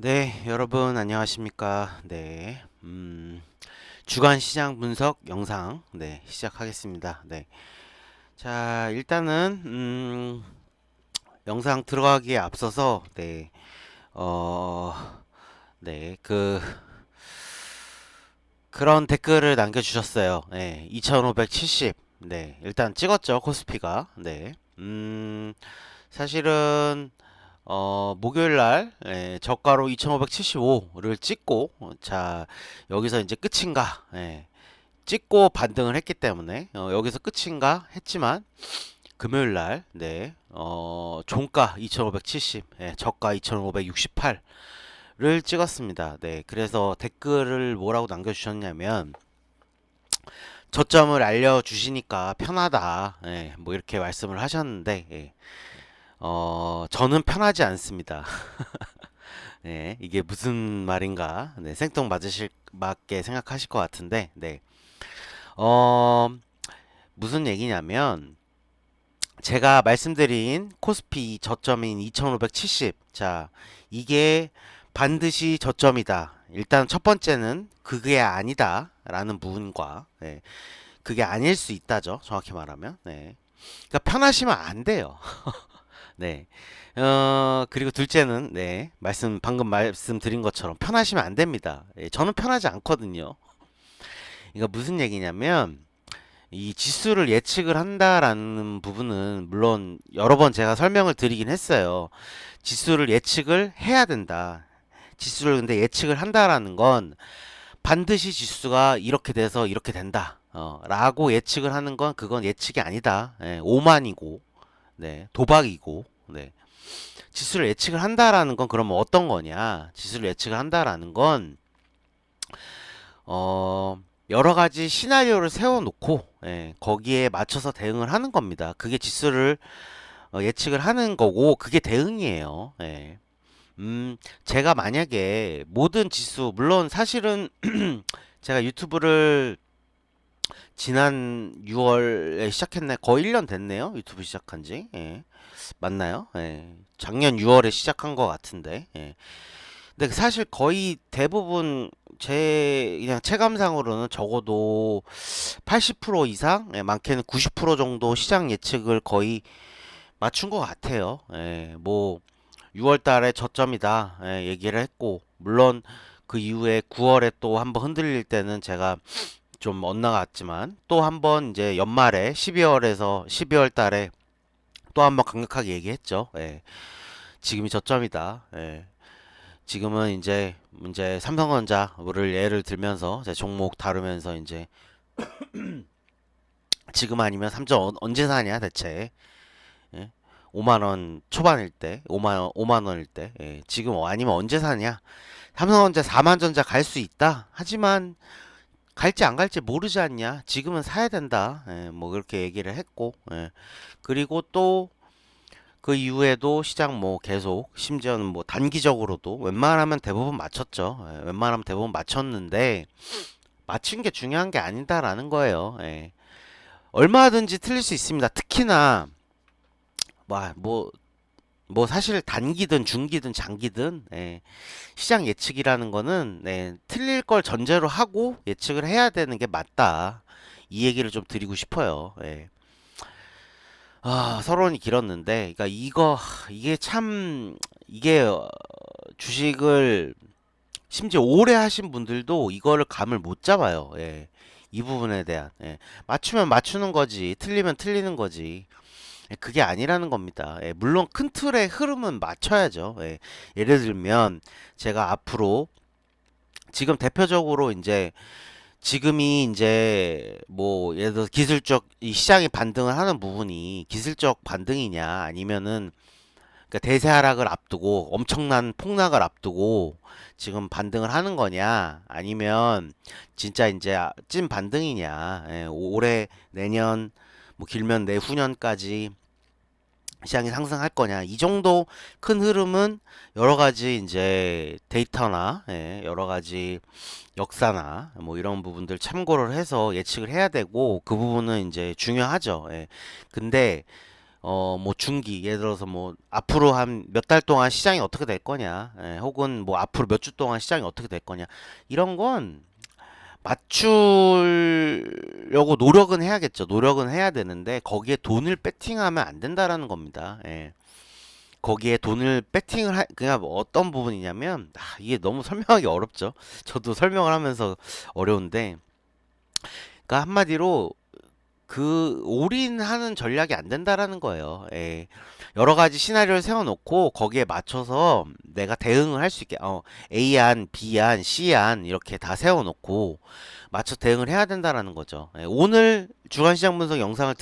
네, 여러분 안녕하십니까? 네, 주간 시장 분석 영상 시작하겠습니다. 네, 자 일단은 영상 들어가기에 앞서서 어, 네, 그런 댓글을 남겨주셨어요. 네, 2570. 네, 일단 찍었죠 코스피가. 네, 사실은 목요일 날 저가로 2575를 찍고 자 여기서 이제 끝인가 찍고 반등을 했기 때문에 여기서 끝인가 했지만 금요일 날 종가 2570 저가 2568를 찍었습니다. 네, 그래서 댓글을 뭐라고 남겨주셨냐면 저점을 알려주시니까 편하다 뭐 이렇게 말씀을 하셨는데 저는 편하지 않습니다. 네, 이게 무슨 말인가? 네, 생뚱맞으실 맞게 생각하실 것 같은데, 어, 무슨 얘기냐면, 제가 말씀드린 코스피 저점인 2570. 자, 이게 반드시 저점이다. 일단 첫 번째는 그게 아니다. 라는 부분과, 그게 아닐 수 있다죠. 정확히 말하면. 네. 그러니까 편하시면 안 돼요. 네. 그리고 둘째는, 방금 말씀드린 것처럼 편하시면 안 됩니다. 저는 편하지 않거든요. 그러니까 무슨 얘기냐면, 이 지수를 예측을 한다라는 부분은, 물론 여러 번 제가 설명을 드리긴 했어요. 지수를 예측을 해야 된다. 지수를 근데 예측을 한다라는 건, 반드시 지수가 이렇게 돼서 이렇게 된다. 라고 예측을 하는 건, 그건 예측이 아니다. 오만이고, 도박이고, 지수를 예측을 한다라는 건 그러면 어떤 거냐? 지수를 예측을 한다라는 건 어, 여러 가지 시나리오를 세워놓고 거기에 맞춰서 대응을 하는 겁니다. 그게 지수를 예측을 하는 거고 그게 대응이에요. 제가 만약에 모든 지수 물론 사실은 제가 유튜브를 지난 6월에 시작했네. 거의 1년 됐네요. 유튜브 시작한 지. 맞나요? 작년 6월에 시작한 것 같은데. 근데 사실 거의 대부분 제 그냥 체감상으로는 적어도 80% 이상, 많게는 90% 정도 시장 예측을 거의 맞춘 것 같아요. 뭐 6월 달에 저점이다 얘기를 했고 물론 그 이후에 9월에 또 한번 흔들릴 때는 제가 좀 엇나갔지만 또 한번 이제 연말에 12월 달에 또 한번 강력하게 얘기했죠. 지금이 저점이다. 지금은 이제 삼성전자를 예를 들면서 제 종목 다루면서 이제 지금 아니면 삼성 언제 사냐 대체 5만 원 초반일 때 5만 원일 때 지금 아니면 언제 사냐 삼성전자 4만 전자 갈 수 있다 하지만 갈지 안 갈지 모르지 않냐 지금은 사야 된다 뭐 그렇게 얘기를 했고 그리고 또 그 이후에도 시장 뭐 계속 심지어는 뭐 단기적으로도 웬만하면 대부분 맞췄죠. 웬만하면 대부분 맞췄는데 맞춘 게 중요한 게 아니다라는 거예요. 얼마든지 틀릴 수 있습니다. 특히나 뭐, 뭐, 뭐 사실 단기든 중기든 장기든 시장 예측이라는 거는 틀릴 걸 전제로 하고 예측을 해야 되는 게 맞다. 이 얘기를 좀 드리고 싶어요. 서론이 길었는데, 그러니까 이게 참, 주식을 심지어 오래 하신 분들도 이거를 감을 못 잡아요. 이 부분에 대한. 맞추면 맞추는 거지, 틀리면 틀리는 거지. 그게 아니라는 겁니다. 물론 큰 틀의 흐름은 맞춰야죠. 예를 들면, 제가 앞으로, 지금 대표적으로 지금이 이제 뭐 예를 들어 기술적 이 시장이 반등을 하는 부분이 기술적 반등이냐 아니면은 그러니까 대세 하락을 앞두고 엄청난 폭락을 앞두고 지금 반등을 하는 거냐 아니면 진짜 이제 찐 반등이냐 올해 내년 뭐 길면 내후년까지 시장이 상승할 거냐 이 정도 큰 흐름은 여러 가지 이제 데이터나 여러 가지 역사나 뭐 이런 부분들 참고를 해서 예측을 해야 되고 그 부분은 이제 중요하죠. 근데 뭐 중기, 예를 들어서 뭐 앞으로 한 몇 달 동안 시장이 어떻게 될 거냐, 혹은 뭐 앞으로 몇 주 동안 시장이 어떻게 될 거냐, 이런 건 맞추려고 노력은 해야겠죠. 노력은 해야 되는데 거기에 돈을 베팅하면 안 된다라는 겁니다. 예. 거기에 돈을 그냥 뭐 어떤 부분이냐면, 이게 너무 설명하기 어렵죠. 저도 설명을 하면서 어려운데, 그러니까 한마디로 그 올인하는 전략이 안 된다라는 거예요. 예. 여러 가지 시나리오를 세워놓고 거기에 맞춰서 내가 대응을 할 수 있게, A안, B안, C안 이렇게 다 세워놓고 맞춰 대응을 해야 된다라는 거죠. 예. 오늘 주간시장 분석 영상을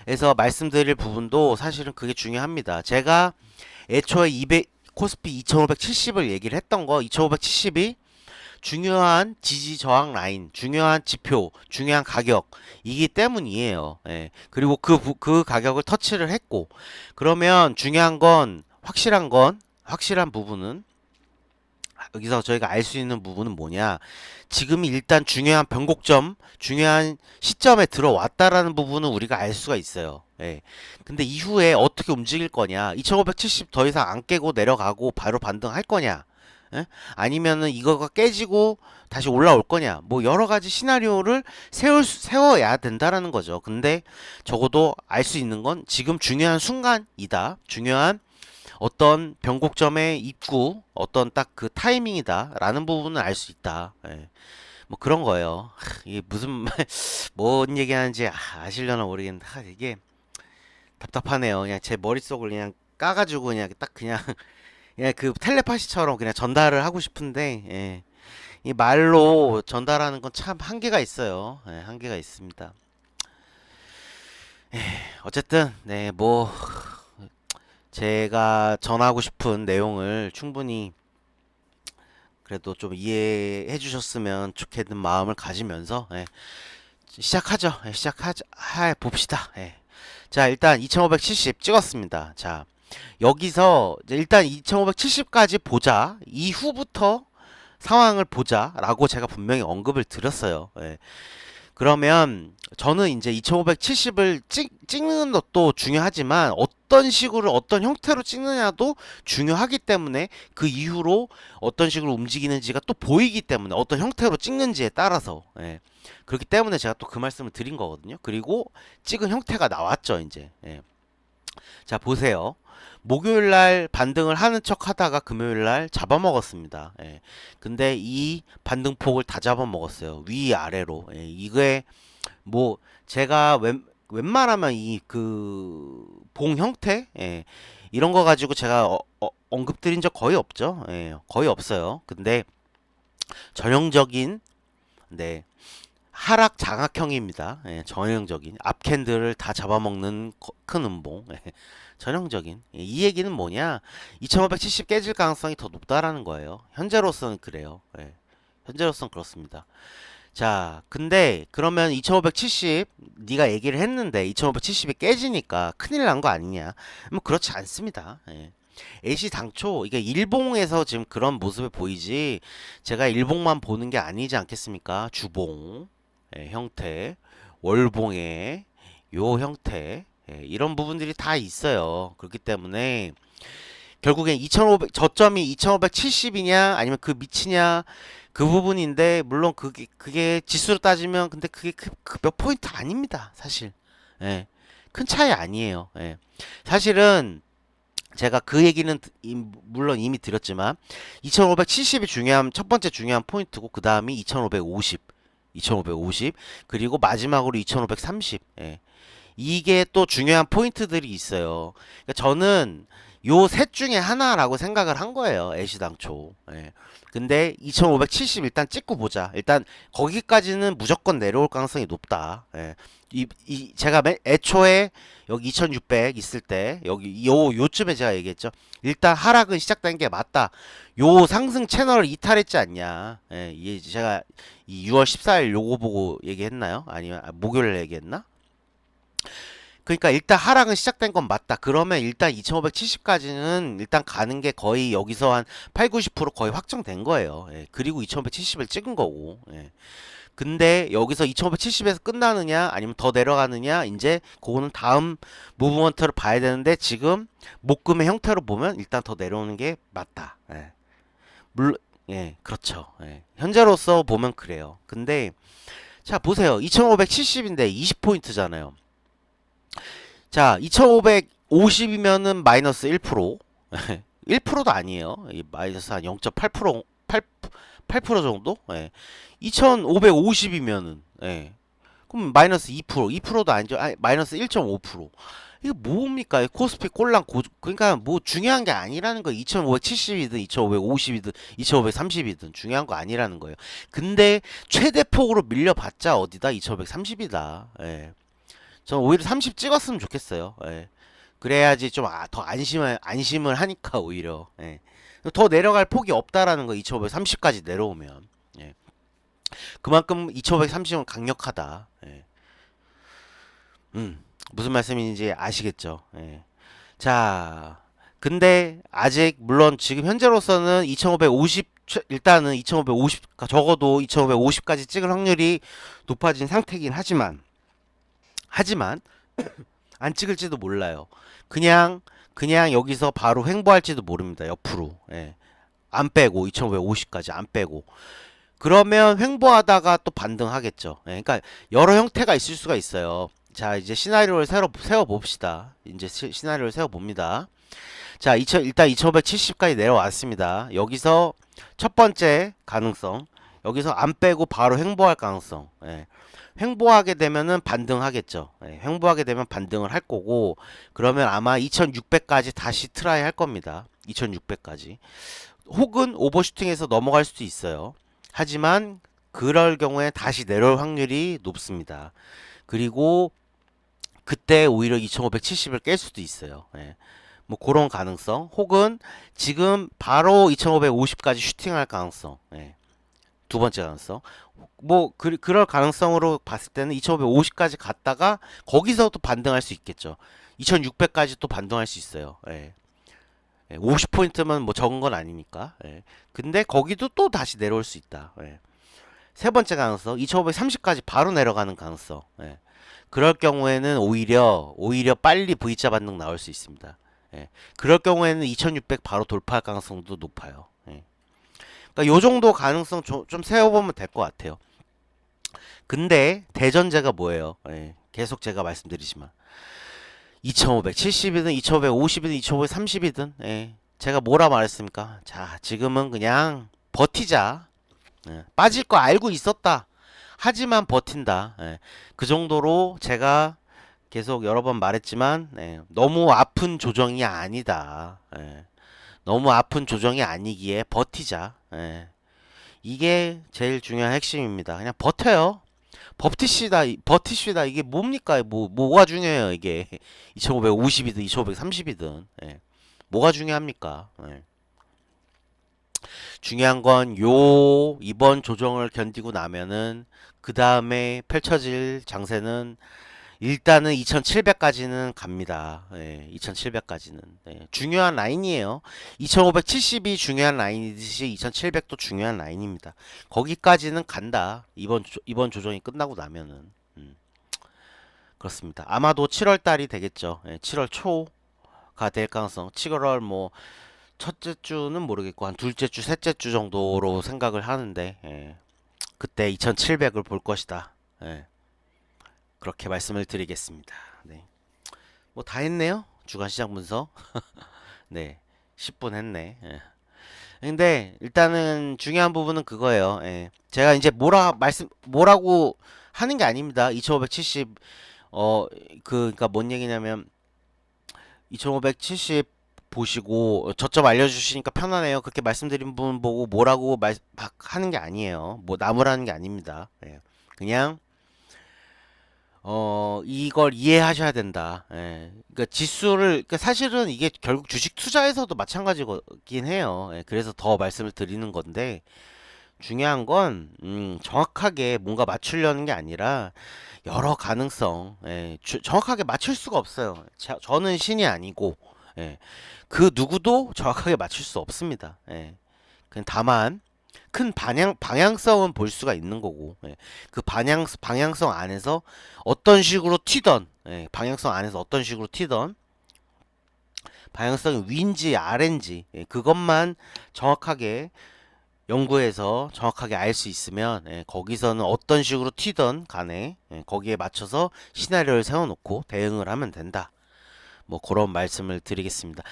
에서 말씀드릴 부분도 사실은 그게 중요합니다. 제가 애초에 코스피 2570을 얘기를 했던 거, 2570이 중요한 지지 저항 라인, 중요한 지표, 중요한 가격이기 때문이에요. 예. 그리고 그 가격을 터치를 했고, 그러면 중요한 건, 확실한 부분은, 여기서 저희가 알 수 있는 부분은 뭐냐? 지금이 일단 중요한 변곡점, 중요한 시점에 들어왔다라는 부분은 우리가 알 수가 있어요. 예. 근데 이후에 어떻게 움직일 거냐? 2570 더 이상 안 깨고 내려가고 바로 반등할 거냐? 예? 아니면은 이거가 깨지고 다시 올라올 거냐? 뭐 여러 가지 시나리오를 세워야 된다라는 거죠. 근데 적어도 알 수 있는 건 지금 중요한 순간이다. 중요한 어떤 변곡점의 입구, 어떤 딱 그 타이밍이다라는 부분은 알 수 있다. 예. 뭐 그런 거예요. 이게 무슨 뭔 얘기하는지 아시려나 모르겠는데, 이게 답답하네요. 그냥 제 머릿속을 그냥 까가지고 그냥 딱 그냥 그냥 그 텔레파시처럼 그냥 전달을 하고 싶은데, 예. 이 말로 전달하는 건 참 한계가 있어요. 예, 한계가 있습니다. 어쨌든 네, 뭐 제가 전하고 싶은 내용을 충분히 그래도 좀 이해해 주셨으면 좋겠는 마음을 가지면서, 시작하죠. 봅시다. 자, 일단 2570 찍었습니다. 자, 여기서 이제 일단 2570까지 보자. 이후부터 상황을 보자라고 제가 분명히 언급을 드렸어요. 그러면 저는 이제 2570을 찍는 것도 중요하지만 어떤 식으로 어떤 형태로 찍느냐도 중요하기 때문에 그 이후로 어떤 식으로 움직이는지가 또 보이기 때문에 어떤 형태로 찍는지에 따라서, 그렇기 때문에 제가 또 그 말씀을 드린 거거든요. 그리고 찍은 형태가 나왔죠, 이제. 자, 보세요. 목요일 날 반등을 하는 척 하다가 금요일 날 잡아먹었습니다. 근데 이 반등폭을 다 잡아먹었어요. 위아래로. 이게 뭐 제가 웬만하면 이 그 봉 형태, 이런 거 가지고 제가 언급드린 적 거의 없죠. 거의 없어요. 근데 전형적인, 네, 하락 장악형입니다. 전형적인 앞캔들을 다 잡아먹는 큰 음봉. 전형적인. 이 얘기는 뭐냐? 2570 깨질 가능성이 더 높다라는 거예요. 현재로서는 그래요. 현재로서는 그렇습니다. 자, 근데 그러면 2570 네가 얘기를 했는데 2570이 깨지니까 큰일 난 거 아니냐? 뭐 그렇지 않습니다. AC 당초 이게 일봉에서 지금 그런 모습을 보이지, 제가 일봉만 보는 게 아니지 않겠습니까? 주봉 형태, 월봉의 요 형태, 이런 부분들이 다 있어요. 그렇기 때문에 결국엔 2500 저점이 2570이냐 아니면 그 밑이냐, 그 부분인데, 물론 그게 지수로 따지면 근데 그게 몇 포인트 아닙니다. 사실. 큰 차이 아니에요. 사실은 제가 그 얘기는 물론 이미 드렸지만 2570이 중요한 첫 번째 중요한 포인트고, 그 다음이 2550 그리고 마지막으로 2530. 이게 또 중요한 포인트들이 있어요. 그러니까 저는 요 셋 중에 하나라고 생각을 한 거예요. 애시당초. 근데 2570 일단 찍고 보자. 일단 거기까지는 무조건 내려올 가능성이 높다. 제가 애초에 여기 2600 있을 때 여기 요쯤에 제가 얘기했죠. 일단 하락은 시작된 게 맞다. 요 상승 채널을 이탈했지 않냐. 이게 제가 이 6월 14일 요거 보고 얘기했나요? 아니면 목요일에 얘기했나? 그러니까 일단 하락은 시작된 건 맞다. 그러면 일단 2570까지는 일단 가는 게 거의 여기서 한 8, 90% 거의 확정된 거예요. 그리고 2570을 찍은 거고. 근데 여기서 2570에서 끝나느냐 아니면 더 내려가느냐 이제 그거는 다음 무브먼트를 봐야 되는데 지금 목금의 형태로 보면 일단 더 내려오는 게 맞다. 예. 물론 예, 그렇죠. 예. 현재로서 보면 그래요. 근데 자, 보세요. 2570인데 20포인트잖아요. 자, 2550이면은 마이너스 1%. 1%도 아니에요. 마이너스 한 0.8%, 8% 정도? 예. 2550이면은, 예. 그럼 마이너스 2%, 2%도 아니죠. 아니, 마이너스 1.5%. 이게 뭡니까? 코스피 꼴랑 그러니까 뭐 중요한 게 아니라는 거예요. 2570이든 2550이든 2530이든 중요한 거 아니라는 거예요. 근데 최대폭으로 밀려봤자 어디다 2530이다. 예. 저는 오히려 30 찍었으면 좋겠어요. 예. 그래야지 좀 더 안심을 하니까 오히려. 예. 더 내려갈 폭이 없다라는 거 2530까지 내려오면. 예. 그만큼 2530은 강력하다. 예. 무슨 말씀인지 아시겠죠? 예. 자, 근데 아직 물론 지금 현재로서는 2550 일단은 2550 적어도 2550까지 찍을 확률이 높아진 상태이긴 하지만 안 찍을지도 몰라요. 그냥 여기서 바로 횡보할지도 모릅니다. 옆으로. 예. 안 빼고 2550까지 안 빼고. 그러면 횡보하다가 또 반등하겠죠. 예. 그러니까 여러 형태가 있을 수가 있어요. 자, 이제 시나리오를 세워 봅시다. 이제 시나리오를 세워 봅니다. 자, 일단 2570까지 내려왔습니다. 여기서 첫 번째 가능성. 여기서 안 빼고 바로 횡보할 가능성. 예. 횡보하게 되면은 반등하겠죠. 예, 횡보하게 되면 반등을 할 거고, 그러면 아마 2600까지 다시 트라이 할 겁니다. 2600까지. 혹은 오버슈팅해서 넘어갈 수도 있어요. 하지만 그럴 경우에 다시 내려올 확률이 높습니다. 그리고 그때 오히려 2570을 깰 수도 있어요. 예. 뭐 그런 가능성. 혹은 지금 바로 2550까지 슈팅할 가능성. 예. 두 번째 가능성. 뭐 그럴 가능성으로 봤을 때는 2550까지 갔다가 거기서 또 반등할 수 있겠죠. 2600까지 또 반등할 수 있어요. 예. 50포인트면 뭐 적은 건 아니니까. 예. 근데 거기도 또 다시 내려올 수 있다. 예. 세 번째 가능성, 2530까지 바로 내려가는 가능성. 예. 그럴 경우에는 오히려 빨리 V자 반등 나올 수 있습니다. 예. 그럴 경우에는 2600 바로 돌파할 가능성도 높아요. 예. 그러니까 요 정도 가능성 좀 세워보면 될 것 같아요. 근데 대전제가 뭐예요? 예, 계속 제가 말씀드리지만 2570이든 2550이든 2530이든 예, 제가 뭐라 말했습니까? 자, 지금은 그냥 버티자. 예, 빠질 거 알고 있었다. 하지만 버틴다. 예, 그 정도로 제가 계속 여러 번 말했지만 예, 너무 아픈 조정이 아니다. 예, 너무 아픈 조정이 아니기에 버티자. 예, 이게 제일 중요한 핵심입니다. 그냥 버텨요. 버티시다. 이게 뭡니까? 뭐가 중요해요, 이게. 2550이든 2530이든. 예. 뭐가 중요합니까? 예. 중요한 건 이번 조정을 견디고 나면은 그 다음에 펼쳐질 장세는 일단은 2700까지는 갑니다. 예, 2700까지는. 예, 중요한 라인이에요. 2570이 중요한 라인이듯이 2700도 중요한 라인입니다. 거기까지는 간다. 이번 조정이 끝나고 나면은. 그렇습니다. 아마도 7월 달이 되겠죠. 예, 7월 초가 될 가능성. 7월 뭐 첫째 주는 모르겠고 한 둘째 주, 셋째 주 정도로 생각을 하는데 예, 그때 2700을 볼 것이다. 예. 그렇게 말씀을 드리겠습니다. 네. 뭐 다 했네요. 주간 시장 분석. 네. 10분 했네. 예. 근데 일단은 중요한 부분은 그거예요. 예. 제가 이제 뭐라고 하는 게 아닙니다. 2570 그러니까 뭔 얘기냐면 2570 보시고 저점 알려주시니까 편하네요. 그렇게 말씀드린 분 보고 뭐라고 막 하는 게 아니에요. 뭐 나무라는 게 아닙니다. 예. 그냥 이걸 이해하셔야 된다. 예. 그러니까 그러니까 사실은 이게 결국 주식 투자에서도 마찬가지긴 해요. 예. 그래서 더 말씀을 드리는 건데, 중요한 건, 정확하게 뭔가 맞추려는 게 아니라, 여러 가능성, 예. 정확하게 맞출 수가 없어요. 저는 신이 아니고, 예. 그 누구도 정확하게 맞출 수 없습니다. 예. 그냥 다만, 큰 방향성은 볼 수가 있는 거고, 예. 그 방향성 안에서 어떤 식으로 튀던, 예. 방향성 안에서 어떤 식으로 튀던, 방향성이 위인지 아래인지, 예. 그것만 정확하게 연구해서 정확하게 알 수 있으면, 예. 거기서는 어떤 식으로 튀던 간에, 예. 거기에 맞춰서 시나리오를 세워놓고 대응을 하면 된다. 뭐 그런 말씀을 드리겠습니다.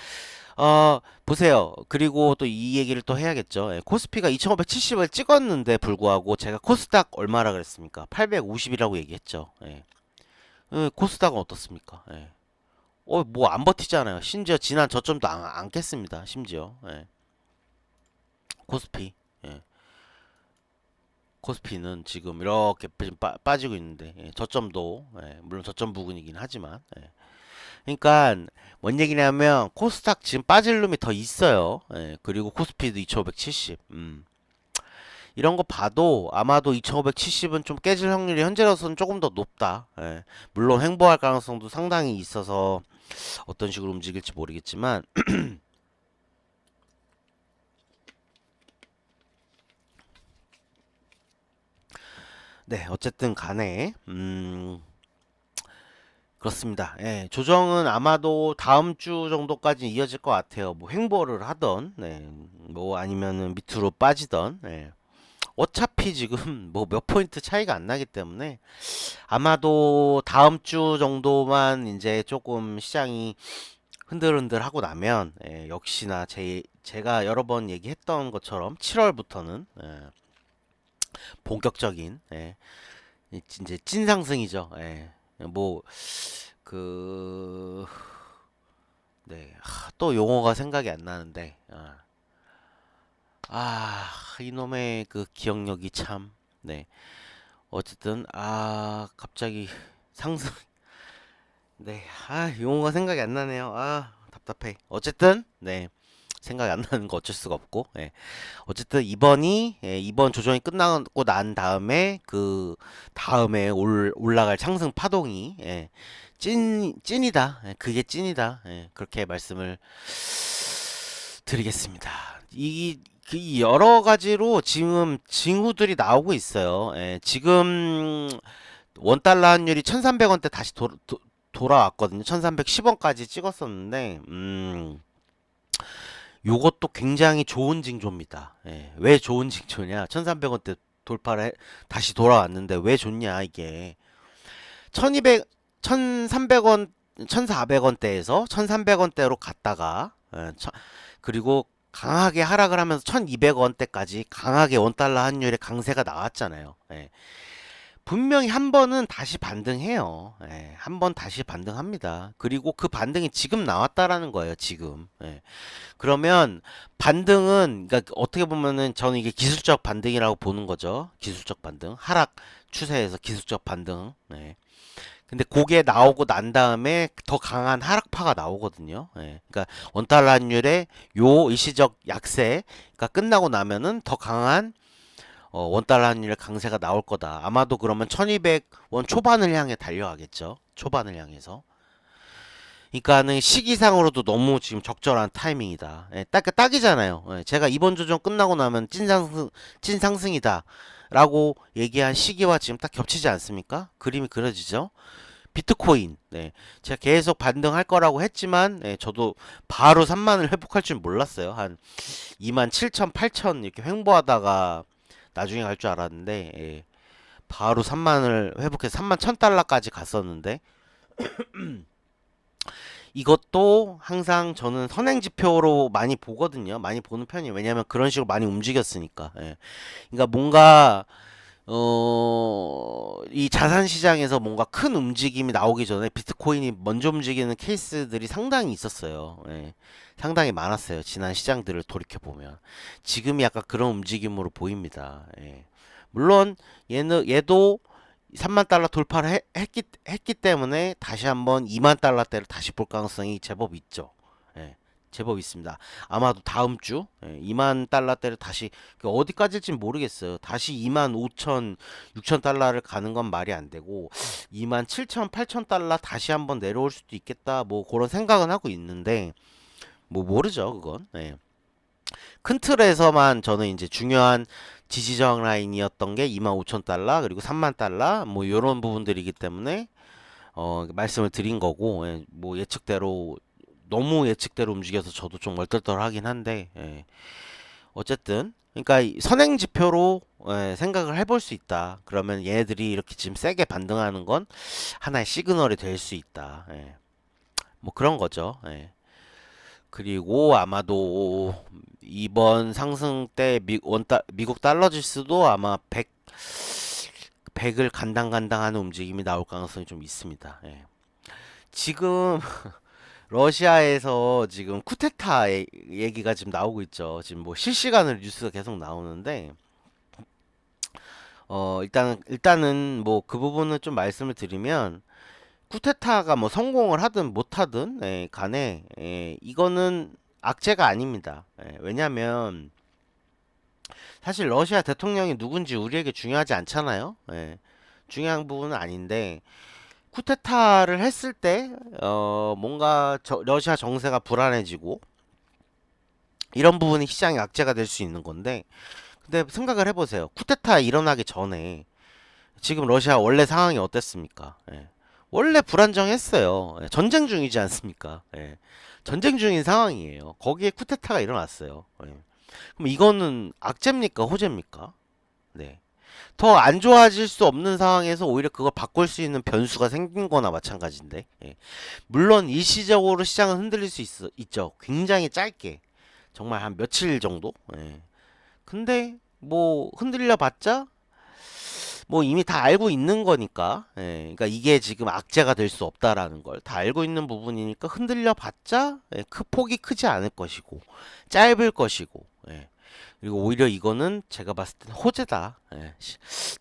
보세요. 그리고 또 이 얘기를 또 해야겠죠. 예, 코스피가 2570을 찍었는데 불구하고 제가 코스닥 얼마라 그랬습니까? 850이라고 얘기했죠. 예. 코스닥은 어떻습니까? 예. 뭐 안 버티잖아요. 심지어 지난 저점도 안 깼습니다. 심지어. 예. 코스피. 예. 코스피는 지금 이렇게 빠지고 있는데, 예, 저점도, 예, 물론 저점 부근이긴 하지만, 예. 그러니까 뭔 얘기냐면 코스닥 지금 빠질 놈이 더 있어요. 예, 그리고 코스피도 2570. 이런 거 봐도 아마도 2570은 좀 깨질 확률이 현재로서는 조금 더 높다. 예, 물론 횡보할 가능성도 상당히 있어서 어떤 식으로 움직일지 모르겠지만 네, 어쨌든 간에 그렇습니다. 예, 조정은 아마도 다음 주 정도까지 이어질 것 같아요. 뭐 횡보를 하던, 네, 뭐 아니면은 밑으로 빠지던, 예. 어차피 지금 뭐 몇 포인트 차이가 안 나기 때문에 아마도 다음 주 정도만 이제 조금 시장이 흔들흔들 하고 나면, 예, 역시나 제가 여러 번 얘기했던 것처럼 7월부터는, 예, 본격적인, 예, 이제 찐 상승이죠. 예. 뭐 그, 네, 또 용어가 생각이 안 나는데, 이놈의 그 기억력이 참, 네. 어쨌든, 갑자기 상승, 네, 용어가 생각이 안 나네요. 답답해. 어쨌든, 네. 생각이 안 나는 거 어쩔 수가 없고, 예. 어쨌든 이번 조정이 끝나고 난 다음에 그 다음에 올라갈 상승 파동이, 예, 찐이다. 예, 그게 찐이다. 예, 그렇게 말씀을 드리겠습니다. 그 여러 가지로 지금 징후들이 나오고 있어요. 예, 지금 원달러 환율이 1300원대 다시 돌아왔거든요. 1310원까지 찍었었는데, 요것도 굉장히 좋은 징조입니다. 예, 왜 좋은 징조냐? 1300원대 다시 돌아왔는데 왜 좋냐, 이게. 1200, 1300원, 1400원대에서 1300원대로 갔다가, 그리고 강하게 하락을 하면서 1200원대까지 강하게 원달러 환율의 강세가 나왔잖아요. 예. 분명히 한 번은 다시 반등해요. 예, 한 번 다시 반등합니다. 그리고 그 반등이 지금 나왔다라는 거예요, 지금. 예. 그러면 반등은, 그러니까 어떻게 보면은 저는 이게 기술적 반등이라고 보는 거죠. 기술적 반등. 하락 추세에서 기술적 반등. 네. 근데 그게 나오고 난 다음에 더 강한 하락파가 나오거든요. 예. 그러니까 원달러 환율의 요 일시적 약세가 끝나고 나면은 더 강한 원달러 환율의 강세가 나올 거다. 아마도 그러면 1200원 초반을 향해 달려가겠죠. 초반을 향해서. 그러니까는 시기상으로도 너무 지금 적절한 타이밍이다. 예, 딱이잖아요. 예, 제가 이번 조정 끝나고 나면 찐상승이다. 라고 얘기한 시기와 지금 딱 겹치지 않습니까? 그림이 그려지죠? 비트코인. 네. 제가 계속 반등할 거라고 했지만, 예, 저도 바로 3만을 회복할 줄 몰랐어요. 한 2만 7천, 8천 이렇게 횡보하다가 나중에 갈 줄 알았는데, 예, 바로 3만을 회복해서 3만 1000달러까지 갔었는데, 이것도 항상 저는 선행 지표로 많이 보거든요. 많이 보는 편이에요. 왜냐하면 그런 식으로 많이 움직였으니까. 예. 그러니까 뭔가 이 자산 시장에서 뭔가 큰 움직임이 나오기 전에 비트코인이 먼저 움직이는 케이스들이 상당히 있었어요. 예. 상당히 많았어요. 지난 시장들을 돌이켜 보면 지금이 약간 그런 움직임으로 보입니다. 예. 물론 얘도 3만 달러 돌파를 했기 때문에 다시 한번 2만 달러대를 다시 볼 가능성이 제법 있죠. 예, 제법 있습니다. 아마도 다음 주, 2만 달러대를 다시, 어디까지일진 모르겠어요. 다시 2만 5천, 6천 달러를 가는 건 말이 안 되고 2만 7천, 8천 달러 다시 한번 내려올 수도 있겠다. 뭐 그런 생각은 하고 있는데 뭐 모르죠, 그건. 예. 큰 틀에서만 저는 이제 중요한 지지저항 라인이었던 게 25,000달러 그리고 3만 달러 뭐 요런 부분들이기 때문에 말씀을 드린 거고, 예, 뭐 예측대로 너무 예측대로 움직여서 저도 좀 얼떨떨하긴 한데, 예, 어쨌든 그러니까 이 선행 지표로 예, 생각을 해볼 수 있다. 그러면 얘네들이 이렇게 지금 세게 반등하는 건 하나의 시그널이 될 수 있다. 예, 뭐 그런 거죠. 예. 그리고 아마도 이번 상승 때 미국 달러 지수도 아마 100을 간당간당하는 움직임이 나올 가능성이 좀 있습니다. 예. 지금 러시아에서 지금 쿠데타 얘기가 지금 나오고 있죠. 지금 뭐 실시간으로 뉴스가 계속 나오는데, 일단은 뭐 그 부분은 좀 말씀을 드리면, 쿠데타가 뭐 성공을 하든 못하든 간에 이거는 악재가 아닙니다. 왜냐면 사실 러시아 대통령이 누군지 우리에게 중요하지 않잖아요. 중요한 부분은 아닌데 쿠데타를 했을 때 뭔가 러시아 정세가 불안해지고 이런 부분이 시장의 악재가 될 수 있는 건데, 근데 생각을 해보세요. 쿠데타 일어나기 전에 지금 러시아 원래 상황이 어땠습니까? 원래 불안정했어요. 전쟁 중이지 않습니까? 전쟁 중인 상황이에요. 거기에 쿠데타가 일어났어요. 그럼 이거는 악재입니까? 호재입니까? 네. 더 안 좋아질 수 없는 상황에서 오히려 그걸 바꿀 수 있는 변수가 생긴 거나 마찬가지인데. 물론 일시적으로 시장은 흔들릴 수 있죠. 굉장히 짧게. 정말 한 며칠 정도? 근데 뭐 흔들려 봤자 뭐 이미 다 알고 있는 거니까, 그러니까 이게 지금 악재가 될 수 없다라는 걸 다 알고 있는 부분이니까 흔들려 봤자 폭이 크지 않을 것이고 짧을 것이고, 그리고 오히려 이거는 제가 봤을 때는 호재다.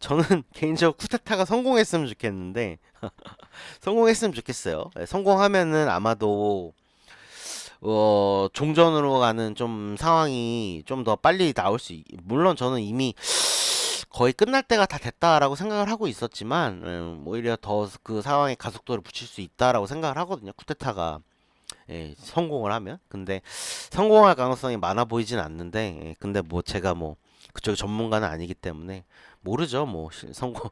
저는 개인적으로 쿠데타가 성공했으면 좋겠는데 성공했으면 좋겠어요. 성공하면은 아마도 종전으로 가는 좀 상황이 좀 더 빨리 나올 물론 저는 이미 거의 끝날 때가 다 됐다라고 생각을 하고 있었지만, 오히려 더 그 상황에 가속도를 붙일 수 있다라고 생각을 하거든요. 쿠데타가 성공을 하면. 근데 성공할 가능성이 많아 보이진 않는데, 근데 뭐 제가 뭐 그쪽 전문가는 아니기 때문에 모르죠. 뭐 성공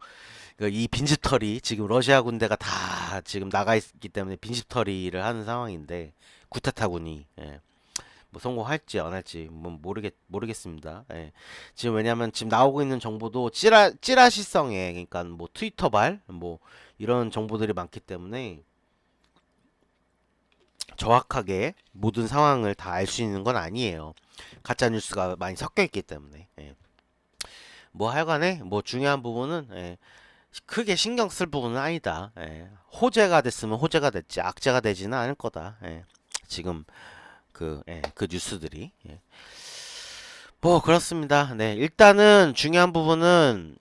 그러니까 이 빈집털이 지금 러시아 군대가 다 지금 나가 있기 때문에 빈집털이를 하는 상황인데 쿠데타군이 뭐 성공할지 안 할지 뭐 모르겠습니다. 지금 왜냐면 지금 나오고 있는 정보도 찌라시성에, 그러니까 뭐 트위터발 뭐 이런 정보들이 많기 때문에 정확하게 모든 상황을 다 알 수 있는 건 아니에요. 가짜 뉴스가 많이 섞여 있기 때문에. 뭐 하여간에 뭐 중요한 부분은 크게 신경 쓸 부분은 아니다. 호재가 됐으면 호재가 됐지 악재가 되지는 않을 거다. 지금 그 뉴스들이. 뭐 그렇습니다. 네, 일단은 중요한 부분은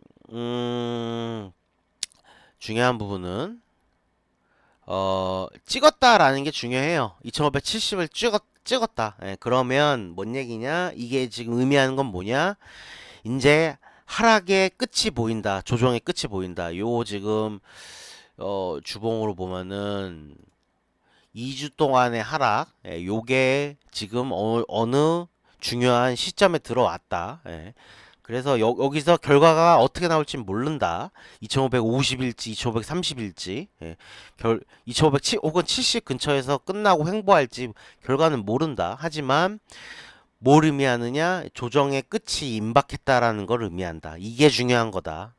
찍었다라는 게 중요해요. 2570을 찍었다. 그러면 뭔 얘기냐? 이게 지금 의미하는 건 뭐냐? 이제 하락의 끝이 보인다. 조정의 끝이 보인다. 요 지금 주봉으로 보면은 2주 동안의 하락, 요게 지금 어느 중요한 시점에 들어왔다. 그래서 여기서 결과가 어떻게 나올지 모른다. 2550일지 2530일지 2570 혹은 70 근처에서 끝나고 횡보할지 결과는 모른다. 하지만 뭘 의미하느냐? 조정의 끝이 임박했다라는 걸 의미한다. 이게 중요한 거다.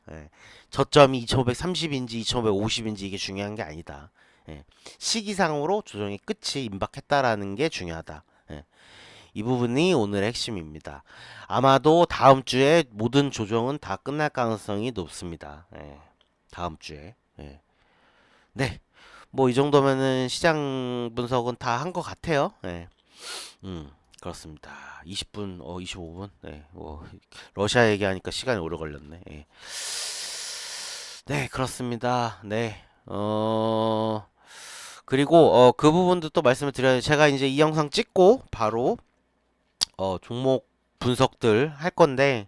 저점이 2530인지 2550인지 이게 중요한 게 아니다. 시기상으로 조정의 끝이 임박했다라는 게 중요하다. 이 부분이 오늘의 핵심입니다. 아마도 다음 주에 모든 조정은 다 끝날 가능성이 높습니다. 다음 주에. 네. 뭐 이 정도면은 시장 분석은 다 한 것 같아요. 그렇습니다. 20분, 25분. 러시아 얘기하니까 시간이 오래 걸렸네. 네, 그렇습니다. 네. 그리고 그 부분도 또 말씀을 드려요. 제가 이제 이 영상 찍고 바로 종목 분석들 할 건데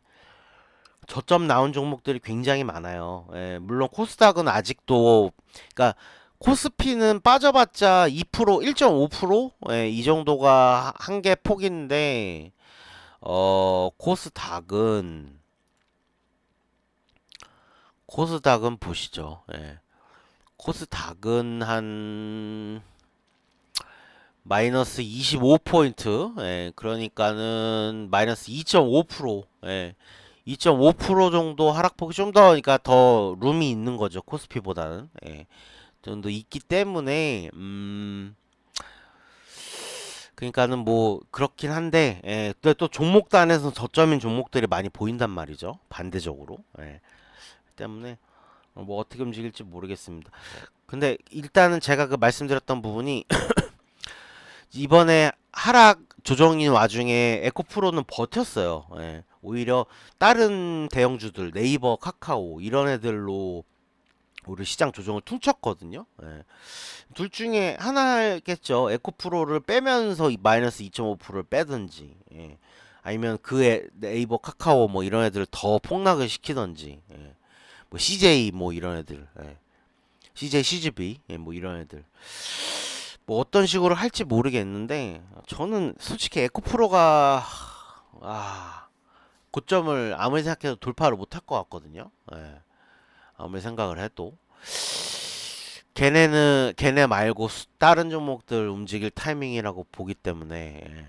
저점 나온 종목들이 굉장히 많아요. 물론 코스닥은 아직도, 그러니까 코스피는 빠져봤자 2%, 1.5%? 이 정도가 한계 폭인데 코스닥은 보시죠. 예. 코스닥은 한 마이너스 25포인트. 예. 그러니까는 마이너스 2.5%. 예. 2.5% 정도 하락폭이 좀 더, 그러니까 더 룸이 있는 거죠. 코스피보다는. 예. 좀 더 있기 때문에, 그러니까는 뭐 그렇긴 한데, 예, 또 종목단에서 저점인 종목들이 많이 보인단 말이죠. 반대적으로. 예. 때문에 뭐 어떻게 움직일지 모르겠습니다. 근데 일단은 제가 그 말씀드렸던 부분이 이번에 하락 조정인 와중에 에코프로는 버텼어요. 예. 오히려 다른 대형주들 네이버, 카카오 이런 애들로 우리 시장 조정을 퉁쳤거든요. 예. 둘 중에 하나겠죠. 에코프로를 빼면서 마이너스 2.5%를 빼든지, 예. 아니면 네이버, 카카오 뭐 이런 애들 더 폭락을 시키든지, 예. 뭐 CJ 뭐 이런 애들, 예. CJ, CGV, 예, 뭐 이런 애들. 뭐 어떤 식으로 할지 모르겠는데 저는 솔직히 에코프로가 고점을 아무리 생각해도 돌파를 못할 것 같거든요. 예. 아무리 생각을 해도 걔네 말고 다른 종목들 움직일 타이밍이라고 보기 때문에 예.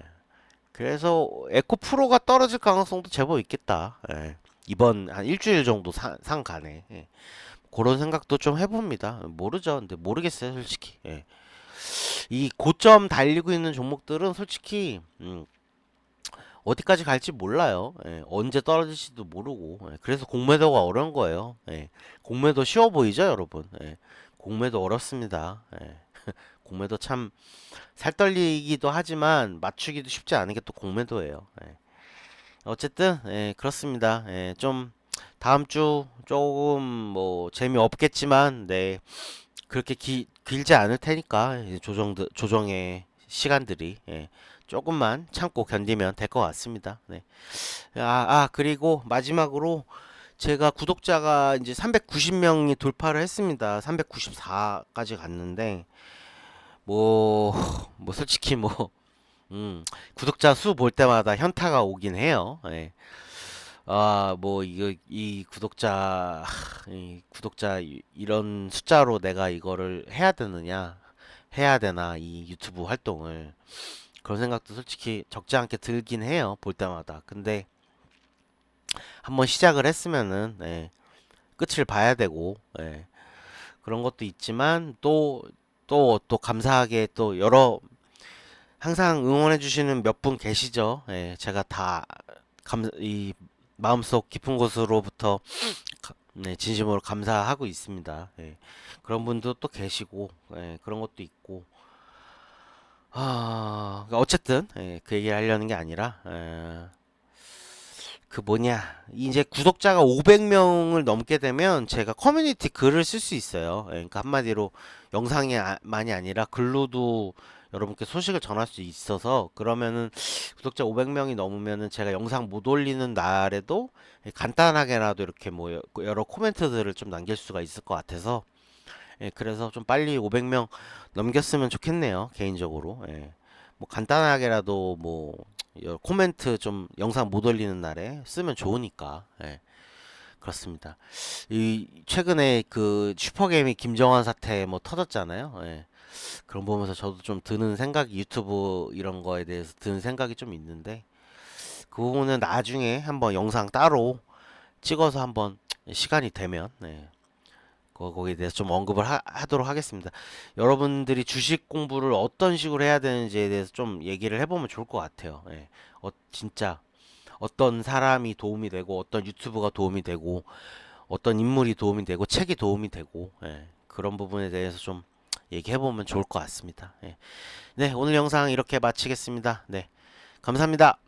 그래서 에코프로가 떨어질 가능성도 제법 있겠다. 예. 이번 한 일주일 정도 상간에 예. 그런 생각도 좀 해봅니다. 모르죠. 근데 모르겠어요, 솔직히. 예. 이 고점 달리고 있는 종목들은 솔직히 어디까지 갈지 몰라요. 예, 언제 떨어질지도 모르고. 예, 그래서 공매도가 어려운 거예요. 예, 공매도 쉬워 보이죠, 여러분? 예, 공매도 어렵습니다. 예, 공매도 참 살떨리기도 하지만 맞추기도 쉽지 않은 게 또 공매도예요. 예. 어쨌든 그렇습니다. 좀 다음 주 조금 뭐 재미없겠지만 네, 그렇게 길지 않을 테니까 이제 조정의 시간들이 조금만 참고 견디면 될 것 같습니다. 네. 그리고 마지막으로 제가 구독자가 이제 390명이 돌파를 했습니다. 394까지 갔는데 뭐, 뭐 솔직히 뭐 구독자 수 볼 때마다 현타가 오긴 해요. 예. 뭐 이거 이 구독자 이런 숫자로 내가 이거를 해야 되느냐, 해야 되나 이 유튜브 활동을 그런 생각도 솔직히 적지 않게 들긴 해요. 볼 때마다. 근데 한번 시작을 했으면은 끝을 봐야 되고 그런 것도 있지만 또 감사하게 또 항상 응원해 주시는 몇 분 계시죠. 제가 다 이 마음속 깊은 곳으로부터 진심으로 감사하고 있습니다. 그런 분도 또 계시고 그런 것도 있고 어쨌든 그 얘기를 하려는 게 아니라 그 뭐냐 이제 구독자가 500명을 넘게 되면 제가 커뮤니티 글을 쓸 수 있어요. 그러니까 한마디로 영상이 만이 아니라 글로도 여러분께 소식을 전할 수 있어서 그러면은 구독자 500명이 넘으면은 제가 영상 못 올리는 날에도 간단하게라도 이렇게 뭐 여러 코멘트들을 좀 남길 수가 있을 것 같아서 그래서 좀 빨리 500명 넘겼으면 좋겠네요, 개인적으로. 뭐 간단하게라도 뭐 코멘트 좀 영상 못 올리는 날에 쓰면 좋으니까. 그렇습니다. 이 최근에 그 슈퍼게임이 김정환 사태 뭐 터졌잖아요. 그런 거 보면서 저도 좀 드는 생각이 유튜브 이런 거에 대해서 드는 생각이 좀 있는데 그 부분은 나중에 한번 영상 따로 찍어서 한번 시간이 되면 거기에 대해서 좀 언급을 하도록 하겠습니다. 여러분들이 주식 공부를 어떤 식으로 해야 되는지에 대해서 좀 얘기를 해보면 좋을 것 같아요. 진짜 어떤 사람이 도움이 되고 어떤 유튜브가 도움이 되고 어떤 인물이 도움이 되고 책이 도움이 되고 그런 부분에 대해서 좀 얘기해보면 좋을 것 같습니다. 네, 오늘 영상 이렇게 마치겠습니다. 네, 감사합니다.